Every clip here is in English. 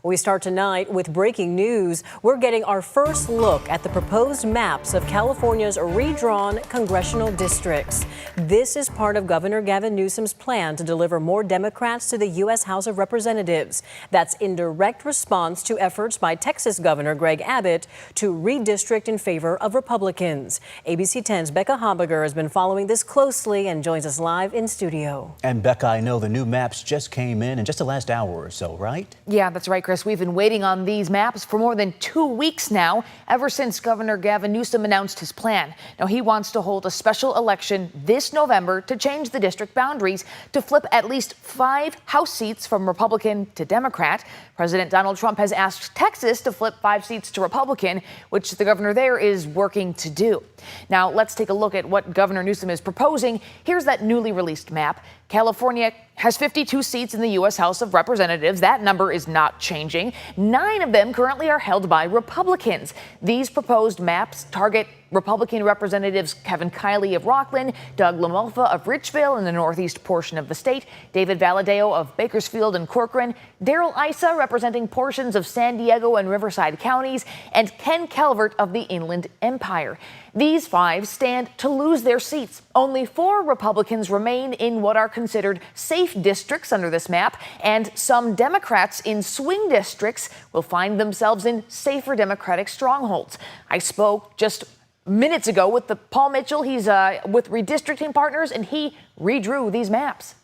We start tonight with breaking news. We're getting our first look at the proposed maps of California's redrawn congressional districts. This is part of Governor Gavin Newsom's plan to deliver more Democrats to the U.S. House of Representatives. That's in direct response to efforts by Texas Governor Greg Abbott to redistrict in favor of Republicans. ABC 10's Becca Habiger has been following this closely and joins us live in studio. And Becca, I know the new maps just came in just the last hour or so, right? Yeah, that's right, Chris. We've been waiting on these maps for more than 2 weeks now, ever since Governor Gavin Newsom announced his plan. Now, he wants to hold a special election this November to change the district boundaries to flip at least 5 House seats from Republican to Democrat. President Donald Trump has asked Texas to flip 5 seats to Republican, which the governor there is working to do. Now, let's take a look at what Governor Newsom is proposing. Here's that newly released map. California has 52 seats in the U.S. House of Representatives. That number is not changing. 9 of them currently are held by Republicans. These proposed maps target Republican Representatives Kevin Kiley of Rockland, Doug LaMalfa of Richville in the northeast portion of the state, David Valadao of Bakersfield and Corcoran, Darrell Issa representing portions of San Diego and Riverside counties, and Ken Calvert of the Inland Empire. These 5 stand to lose their seats. Only 4 Republicans remain in what are considered safe districts under this map, and some Democrats in swing districts will find themselves in safer Democratic strongholds. I spoke just minutes ago with Paul Mitchell. He's with Redistricting Partners, and he redrew these maps.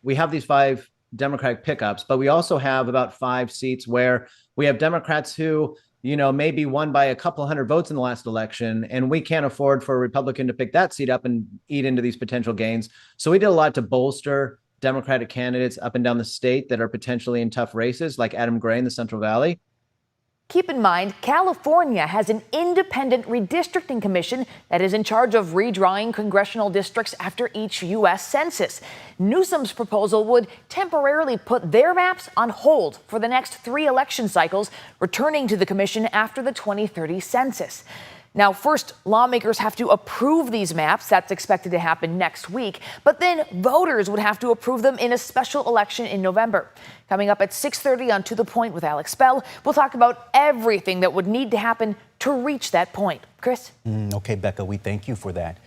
We have these 5 Democratic pickups, but we also have about 5 seats where we have Democrats who, maybe won by a couple hundred votes in the last election, and we can't afford for a Republican to pick that seat up and eat into these potential gains. So we did a lot to bolster Democratic candidates up and down the state that are potentially in tough races, like Adam Gray in the Central Valley. Keep in mind, California has an independent redistricting commission that is in charge of redrawing congressional districts after each U.S. census. Newsom's proposal would temporarily put their maps on hold for the next 3 election cycles, returning to the commission after the 2030 census. Now, first, lawmakers have to approve these maps. That's expected to happen next week. But then voters would have to approve them in a special election in November. Coming up at 6:30 on To the Point with Alex Bell, we'll talk about everything that would need to happen to reach that point. Chris? Okay, Becca, we thank you for that.